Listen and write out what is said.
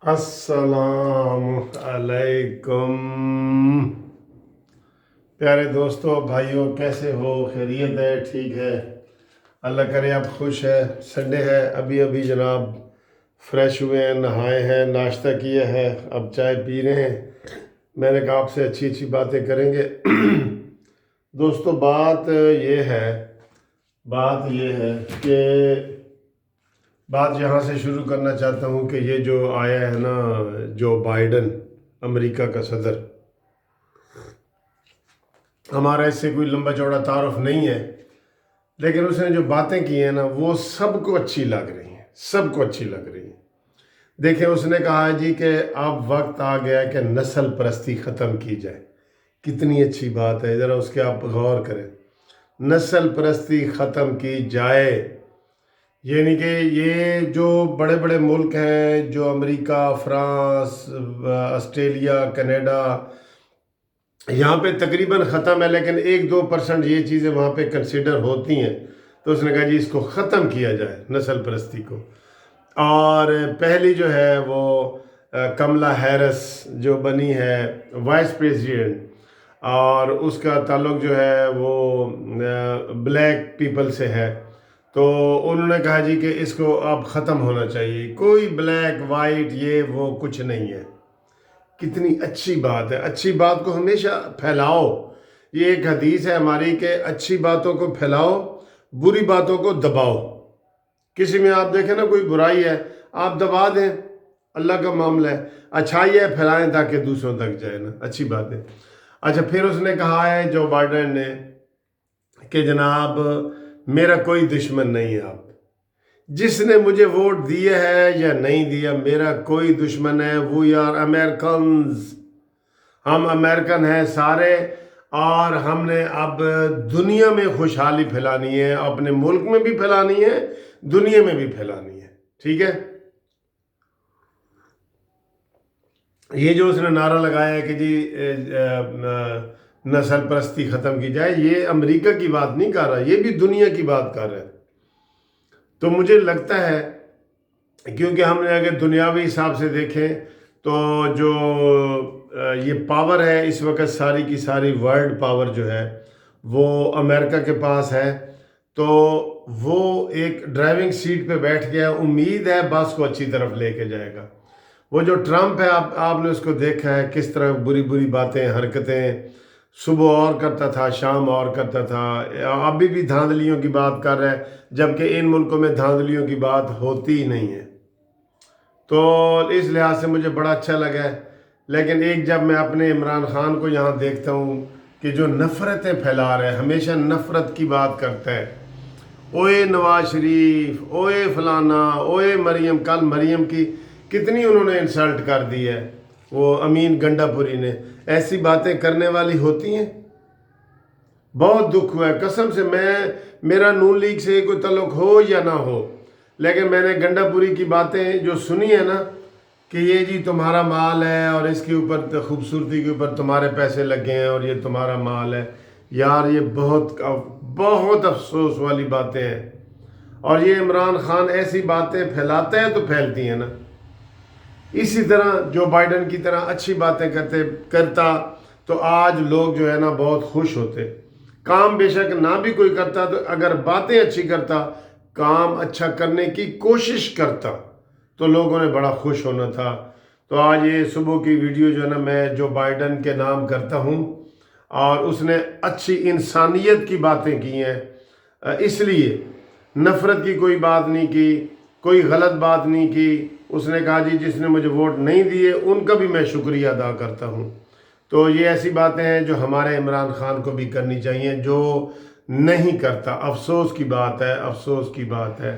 السلام علیکم پیارے دوستوں بھائیوں، کیسے ہو؟ خیریت ہے؟ ٹھیک ہے؟ اللہ کرے آپ خوش ہے۔ سنڈے ہے، ابھی جناب فریش ہوئے ہیں، نہائے ہیں، ناشتہ کیا ہے، اب چائے پی رہے ہیں۔ میں نے کہا آپ سے اچھی باتیں کریں گے۔ دوستوں بات یہ ہے کہ بات یہاں سے شروع کرنا چاہتا ہوں کہ یہ جو آیا ہے نا جو بائیڈن، امریکہ کا صدر، ہمارا اس سے کوئی لمبا چوڑا تعارف نہیں ہے، لیکن اس نے جو باتیں کی ہیں نا وہ سب کو اچھی لگ رہی ہیں۔ دیکھیں، اس نے کہا جی کہ اب وقت آ گیا کہ نسل پرستی ختم کی جائے۔ کتنی اچھی بات ہے، ذرا اس کے آپ غور کریں۔ نسل پرستی ختم کی جائے، یعنی کہ یہ جو بڑے بڑے ملک ہیں، جو امریکہ، فرانس، آسٹریلیا، کینیڈا، یہاں پہ تقریباً ختم ہے، لیکن 1-2% یہ چیزیں وہاں پہ کنسیڈر ہوتی ہیں۔ تو اس نے کہا جی اس کو ختم کیا جائے، نسل پرستی کو۔ اور پہلی جو ہے وہ کملا ہیرس جو بنی ہے وائس پریزیڈنٹ، اور اس کا تعلق جو ہے وہ بلیک پیپل سے ہے، تو انہوں نے کہا جی کہ اس کو اب ختم ہونا چاہیے، کوئی بلیک وائٹ یہ وہ کچھ نہیں ہے۔ کتنی اچھی بات ہے، اچھی بات کو ہمیشہ پھیلاؤ۔ یہ ایک حدیث ہے ہماری کہ اچھی باتوں کو پھیلاؤ، بری باتوں کو دباؤ۔ کسی میں آپ دیکھیں نا کوئی برائی ہے، آپ دبا دیں، اللہ کا معاملہ ہے۔ اچھائی ہے پھیلائیں تاکہ دوسروں تک جائے نا، اچھی بات ہے۔ اچھا، پھر اس نے کہا ہے جو بائیڈن نے کہ جناب میرا کوئی دشمن نہیں ہے، آپ جس نے مجھے ووٹ دیے ہے یا نہیں دیا، میرا کوئی دشمن ہے۔ وی آر امیرکنز، ہم امریکن ہیں سارے، اور ہم نے اب دنیا میں خوشحالی پھیلانی ہے، اپنے ملک میں بھی پھیلانی ہے، دنیا میں بھی پھیلانی ہے، ٹھیک ہے؟ یہ جو اس نے نعرہ لگایا ہے کہ جی نسل پرستی ختم کی جائے، یہ امریکہ کی بات نہیں کر رہا، یہ بھی دنیا کی بات کر رہا ہے۔ تو مجھے لگتا ہے کیونکہ ہم نے اگر دنیاوی حساب سے دیکھیں تو جو یہ پاور ہے اس وقت ساری کی ساری ورلڈ پاور جو ہے وہ امریکہ کے پاس ہے، تو وہ ایک ڈرائیونگ سیٹ پہ بیٹھ گیا، امید ہے بس کو اچھی طرف لے کے جائے گا۔ وہ جو ٹرمپ ہے، آپ نے اس کو دیکھا ہے کس طرح بری باتیں، حرکتیں، صبح اور کرتا تھا، شام اور کرتا تھا، ابھی بھی دھاندلیوں کی بات کر رہا ہے، جبکہ ان ملکوں میں دھاندلیوں کی بات ہوتی ہی نہیں ہے۔ تو اس لحاظ سے مجھے بڑا اچھا لگا ہے۔ لیکن ایک جب میں اپنے عمران خان کو یہاں دیکھتا ہوں کہ جو نفرتیں پھیلا رہے ہیں، ہمیشہ نفرت کی بات کرتا ہے، اوئے نواز شریف، اوئے فلانا، اوئے مریم، کل مریم کی کتنی انہوں نے انسلٹ کر دی ہے، وہ امین گنڈا پوری نے۔ ایسی باتیں کرنے والی ہوتی ہیں؟ بہت دکھ ہوا ہے قسم سے۔ میرا نون لیگ سے کوئی تعلق ہو یا نہ ہو، لیکن میں نے گنڈا پوری کی باتیں جو سنی ہے نا کہ یہ جی تمہارا مال ہے اور اس کے اوپر خوبصورتی کے اوپر تمہارے پیسے لگے ہیں اور یہ تمہارا مال ہے، یار یہ بہت افسوس والی باتیں ہیں۔ اور یہ عمران خان ایسی باتیں پھیلاتا ہے تو پھیلتی ہیں نا۔ اسی طرح جو بائیڈن کی طرح اچھی باتیں کرتا تو آج لوگ جو ہے نا بہت خوش ہوتے۔ کام بے شک نہ بھی کوئی کرتا، تو اگر باتیں اچھی کرتا، کام اچھا کرنے کی کوشش کرتا، تو لوگوں نے بڑا خوش ہونا تھا۔ تو آج یہ صبح کی ویڈیو جو ہے نا میں جو بائیڈن کے نام کرتا ہوں، اور اس نے اچھی انسانیت کی باتیں کی ہیں، اس لیے نفرت کی کوئی بات نہیں کی، کوئی غلط بات نہیں کی۔ اس نے کہا جی جس نے مجھے ووٹ نہیں دیے ان کا بھی میں شکریہ ادا کرتا ہوں۔ تو یہ ایسی باتیں ہیں جو ہمارے عمران خان کو بھی کرنی چاہیے، جو نہیں کرتا۔ افسوس کی بات ہے، افسوس کی بات ہے۔